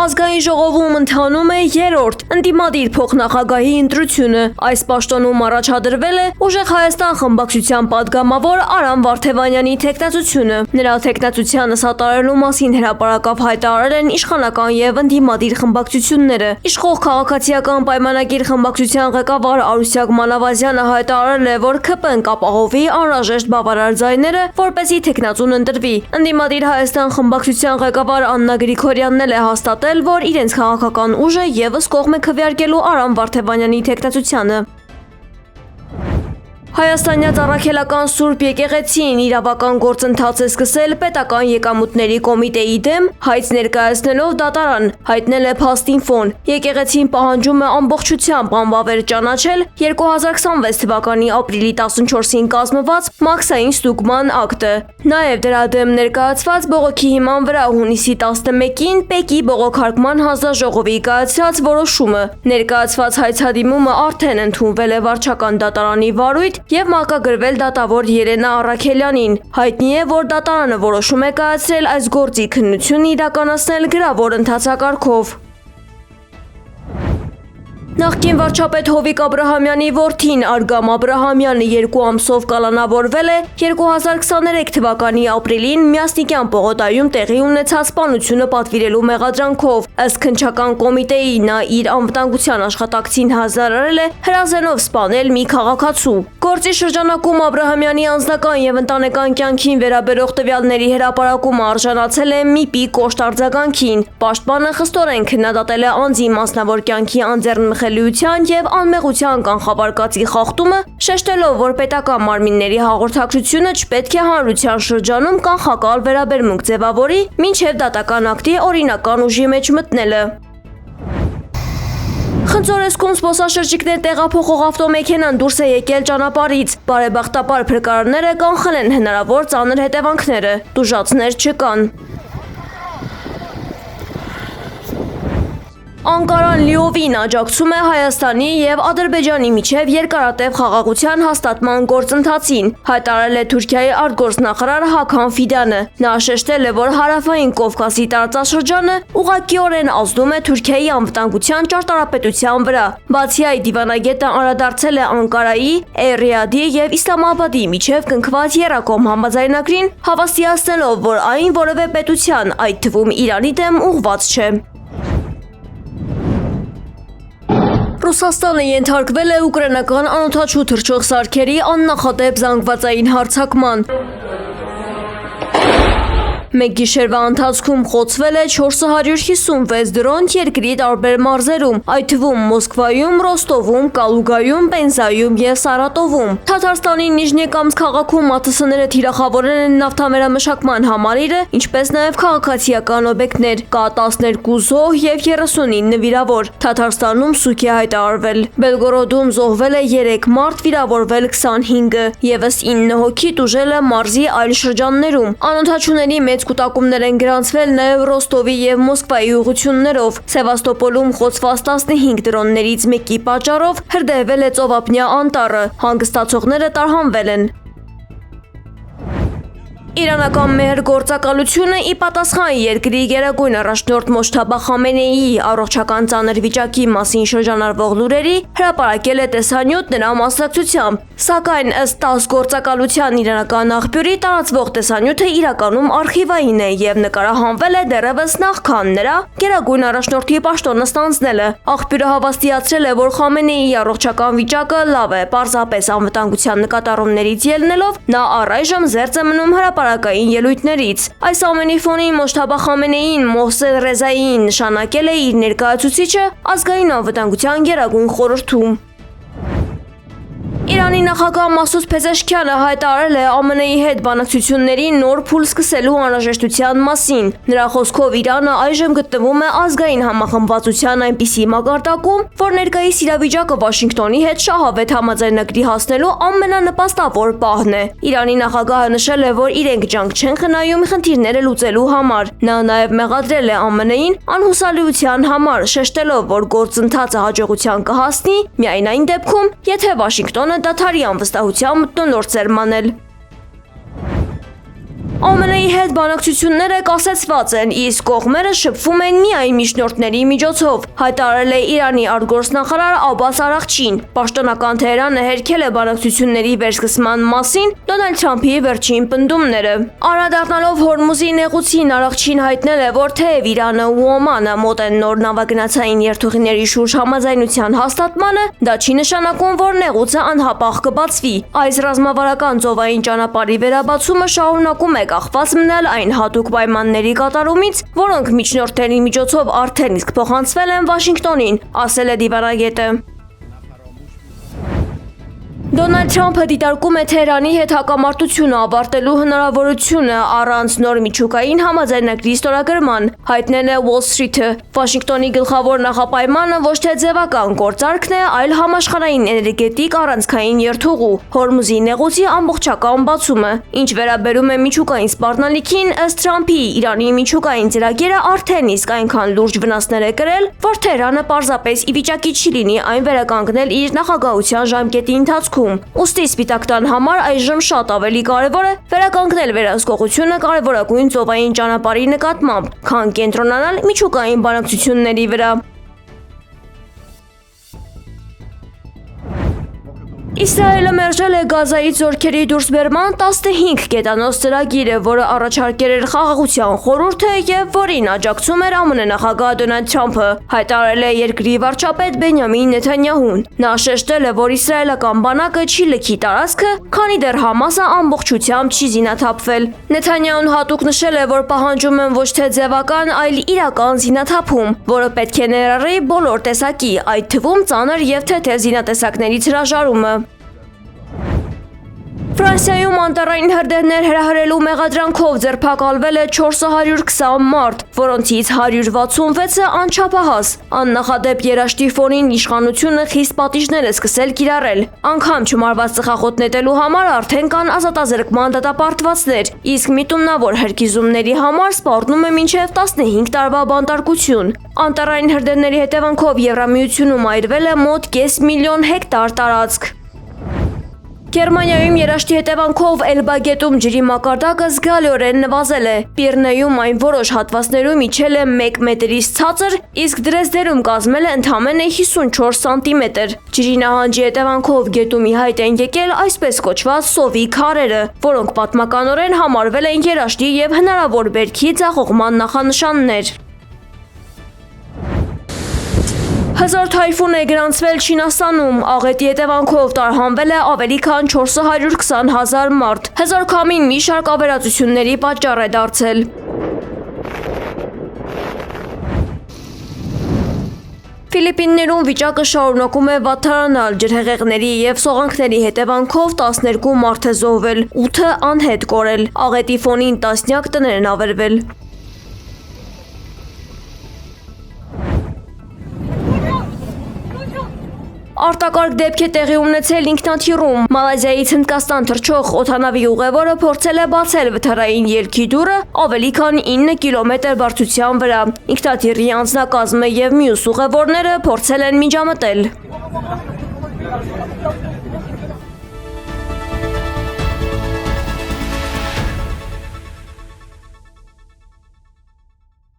Ազգային ժողովում ընթանում է երրորդ ընդդիմադիր փոխնախագահի ընտրությունը։ Այս պաշտոնում առաջադրվել է Ուժեղ Հայաստան խմբակցության падգամավոր Արամ Վարդևանյանի թեկնածությունը։ Նրա թեկնածությանը սատարելու մասին հրապարակավ հայտարարել են իշխանական եւ ընդդիմադիր խմբակցությունները։ Իշխող քաղաքացիական պայմանագիր խմբակցության ղեկավար Արուսյակ Մանավազյանը հայտարարել է, որ ՔՊ-ն կապահովի անհրաժեշտ բավարար ձայները, որպեսզի թեկնածուն ընտրվի։ Ընդդիմադիր Հայաստան խմբակցության ղեկավար Աննա Գրիգորյանն էլ է հաստատել, որ իրենց քաղաքական ուժը եւս կողմ է քվեարկելու Արամ Վարդևանյանի թեկնածությանը։ Հայաստանյաց առաքելական Սուրբ եկեղեցին իրավական գործընթաց է սկսել պետական եկամուտների կոմիտեի դեմ հայց ներկայացնելով դատարան, հայտնել է Փաստինֆոն։ Եկեղեցին պահանջում է ամբողջությամբ անվավեր ճանաչել 2026 թվականի ապրիլի 14-ին կազմված մաքսային ստուգման ակտը։ Նաև դրա դեմ ներկայացված բողոքի հիման վրա հունիսի 11-ին Պեկի բողոքարկման հանձնաժողովի կայացրած որոշումը։ Ներկայացված հայցադիմումը արդեն ընդունվել է վարչական դատարանի վարույթ և մակագրվել դատավոր Երենա Առաքելյանին։ Հայտնի է, որ դատարանը որոշում է կայացրել այս գործի քննությունն իրականացնել գրավոր ընթացակարգով։ Նախկին վարչապետ Հովիկ Աբրահամյանի որդին Արգամ Աբրահամյանը 2 ամսով կալանավորվել է 2023 թվականի ապրիլին Միասնիկյան պողոտայում տեղի ունեցած սպանությունը պատվիրելու մեղադրանքով։ Ըստ քննչական կոմիտեի նա իր անվտանգության աշխատակցին հանձնարարել է հրազենով սպանել մի քաղաքացու։ Գործի շրջանակում Աբրահամյանի անձնական եւ ընտանեկան կյանքին վերաբերող տվյալների հրապարակումը արժանացել է ՄԻՊ-ի կոշտ արձագանքին։ Պաշտպանը խստորեն քննադատել է անձի մասնավոր կյանքի անձեռնմխելիության եւ անմեղության կանխավարկածի խախտումը, շեշտելով, որ պետական մարմինների հաղորդակցությունը չպետք է հանրության շրջանում կանխակալ վերաբերմունք ձևավորի, մինչև դատական ակտի օրինական ուժի մեջ մտնելը։ Խնձորեսկում զբոսաշրջիկներ տեղափոխող ավտոմեքենան դուրս է եկել ճանապարհից։ Բարեբախտաբար փրկարարները կանխել են հնարավոր ծանր հետևանքները։ Տուժածներ չկան։ Անկարան լիովին աջակցում է Հայաստանի եւ Ադրբեջանի միջև երկարատև խաղաղության հաստատման գործընթացին, հայտարարել է Թուրքիայի արտգործնախարար Հական Ֆիդանը։ Նա շեշտել է, որ հարավային Կովկասի տարածաշրջանը ուղղակիորեն ազդում է Թուրքիայի անվտանգության ճարտարապետության վրա։ Բացի այդ, դիվանագետը անդրադարձել է Անկարայի, Էրիադի եւ Իսլամաբադի միջև կնքված եռակողմ համաձայնագրին, հավաստիացնելով, որ այն որևէ պետության, այդ թվում Իրանի դեմ ուղղված չէ։ Ռուսաստանը ենթարկվել է ուկրաինական անօդաչու թռչող սարքերի աննախադեպ զանգվածային հարձակման։ Մեկ գիշերվա ընթացքում խոցվել է 456 դրոն երկրի տարբեր մարզերում, այդ թվում Մոսկվայում, Ռոստովում, Կալուգայում, Պենզայում եւ Սարատովում։ Թաթարստանի Նիժնեկամսկ քաղաքում ԱԹՍ-ները թիրախավորել են նավթամերամշակման համալիրը, ինչպես նաեւ քաղաքացիական օբյեկտներ։ Կա 12 զոհ եւ 39 վիրավոր։ Թաթարստանում սուկ է հայտարարվել։ Բելգորոդում զոհվել է 3 մարդ, վիրավորվել 25-ը, եւս 9 հոգի տուժել է մարզի այլ շրջաններում։ Անօդաչուների մեծ կուտակումներ են գրանցվել նաև Ռոստովի եւ Մոսկվայի ուղղություններով։ Սևաստոպոլում խոցված 15 դրոններից մեկի պատճառով հրդեհվել է ծովափնյա անտառը, հանգստացողները տարհանվել են։ Իրանական մեհր գործակալությունը ի պատասխան երկրի գերագույն առաջնորդ Մոջթաբա Խամենեիի առողջական ծանր վիճակի մասին շրջանառվող լուրերի հրապարակել է տեսանյութ նրա մասնակցությամբ, սակայն ըստ ՏԱՍՍ գործակալության իրանական աղբյուրի տարածվող տեսանյութը իրականում արխիվային է եւ նկարահանվել է դեռևս նախքան նրա գերագույն առաջնորդի պաշտոնը ստանձնելը։ Աղբյուրը հավաստիացրել է, որ Խամենեիի առողջական վիճակը լավ է, պարզապես անվտանգության նկատառումներից ելնելով նա առայժմ զերծ է մնում հրապարակային ելույթներից։ Այս ամենի ֆոնին Մոջթաբա Խամենեին Մոհսեն Ռեզայիին նշանակել է իր ներկայացուցիչը ազգային անվտանգության գերագույն խորհրդում։ Իրանի նախագահ Մասուդ Փեզեշքյանը հայտարարել է ԱՄՆ-ի հետ բանակցությունների նոր փուլ սկսելու անհրաժեշտության մասին։ Նրա խոսքով Իրանը այժմ գտնվում է ազգային համախմբվածության այնպիսի մակարդակում, որ ներկայիս իրավիճակը Վաշինգտոնի հետ շահավետ համաձայնագրի հասնելու ամենանպաստավոր պահն է։ Իրանի նախագահը նշել է, որ իրենք ջանք չեն խնայում խնդիրները լուծելու համար։ Նա նաև մեղադրել է ԱՄՆ-ին անհուսալիության համար, շեշտելով, որ գործընթացը հաջողության կհասնի միայն այն դեպքում, եթե Վաշինգտոնը դադարի անվստահության մթնոլորտ սերմանել։ ԱՄՆ-ի հետ բանակցությունները կասեցված են, իսկ կողմերը շփվում են միայն միջնորդների միջոցով, հայտարարել է Իրանի արտգործնախարար Աբբաս Արաղչին։ Պաշտոնական Թեհրանը հերքել է բանակցությունների վերսկսման մասին Դոնալդ Թրամփի վերջին պնդումները։ Անդրադառնալով Հորմուզի նեղուցին, Արաղչին հայտնել է, որ թեև Իրանը ու Օմանը մոտ են նոր նավագնացային երթուղիների շուրջ համաձայնության հաստատմանը, դա չի նշանակում, որ նեղուցը անհապաղ կբացվի։ Այս ռազմավարական ծովային ճանապարհի վերաբացումը շարունակում է կախված մնալ այն հատուկ պայմանների կատարումից, որոնք միջնորդների միջոցով արդեն իսկ փոխանցվել են Վաշինգտոնին, ասել է դիվանագետը։ Դոնալդ Թրամփը դիտարկում է Թեհրանի հետ հակամարտությունը ավարտելու հնարավորությունը առանց նոր միջուկային համաձայնագրի ստորագրման, հայտնել է Wall Street-ը։ Վաշինգտոնի գլխավոր նախապայմանը ոչ թե ձևական գործարքն է, այլ համաշխարհային էներգետիկ առանցքային երթուղու, Հորմուզի նեղուցի ամբողջական բացումը։ Ինչ վերաբերում է միջուկային սպառնալիքին, ըստ Թրամփի, Իրանի միջուկային ծրագիրը արդեն իսկ այնքան լուրջ վնասներ է կրել, որ Թեհրանը պարզապես ի վիճակի չի լինի այն վերականգնել իր նախագահության ժամկետի ընթացքում։ Ուստի Սպիտակ տան համար այժմ շատ ավելի կարևոր է վերականգնել վերահսկողությունը կարևորագույն ծովային ճանապարհի նկատմամբ, քան կենտրոնանալ միջուկային բանակցությունների վրա։ Իսրայելը մերժել է Գազայից զորքերի դուրսբերման 15 կետանոց ծրագիրը, որը առաջարկել էր Խաղաղության խորհուրդը եւ որին աջակցում էր ԱՄՆ նախագահ Դոնալդ Թրամփը, հայտարարել է երկրի վարչապետ Բենյամին Նեթանյահուն։ Նա շեշտել է, որ իսրայելական բանակը չի լքի տարածքը, քանի դեռ Համասը ամբողջությամբ չի զինաթափվել։ Նեթանյահուն հատուկ նշել է, որ պահանջում են ոչ թե ձևական, այլ իրական զինաթափում, որը պետք է ներառի բոլոր տեսակի, այդ թվում ծանր եւ թեթև զինատեսակներից հրաժարումը։ Ֆրանսիայում անտառային հրդեհներ հրահրելու մեղադրանքով ձերբակալվել է 420 մարդ, որոնցից 166-ը անչափահաս։ Աննախադեպ երաշտի ֆոնին իշխանությունը խիստ պատիժներ է սկսել կիրառել։ Անգամ չմարված ծխախոտ նետելու համար արդեն կան ազատազրկման դատապարտվածներ, իսկ միտումնավոր հրկիզումների համար սպառնում է մինչև 15 տարվա բանտարկություն։ Անտառային հրդեհների հետևանքով Եվրամիությունում այրվել է մոտ 5 միլիոն հեկտար տարածք։ Գերմանիայում երաշտի հետևանքով Էլբա գետում ջրի մակարդակը զգալիորեն նվազել է։ Պիրենեում այն որոշ հատվածներում իջել է 1 մետրից ցածր, իսկ Դրեզդենում կազմել է ընդամենը 54 սանտիմետր։ Ջրի նահանջի հետևանքով գետում ի հայտ են եկել այսպես կոչված սովի քարերը, որոնք պատմականորեն համարվել են երաշտի եւ հնարավոր բերքի ձախողման նախանշաններ։ Հզոր թայֆուն է գրանցվել Չինաստանում, աղետի հետևանքով տարհանվել է ավելի քան 420,000 մարդ։ Հզոր քամին մի շարք ավերածությունների պատճառ է դարձել։ Ֆիլիպիններում վիճակը շարունակում է վատթարանալ, ջրհեղեղների եւ սողանքների հետևանքով 12 մարդ է զոհվել, 8-ը անհետ կորել։ Աղետի ֆոնին տասնյակ տներ են ավերվել։ Արտակարգ դեպք է տեղի ունեցել ինքնաթիռում։ Մալազիայից Հնդկաստան թռչող օդանավի ուղևորը փորձել է բացել վթարային ելքի դուռը ավելի քան 9 կիլոմետր բարձրության վրա։ Ինքնաթիռի անձնակազմը եւ մյուս ուղևորները փորձել են միջամտել։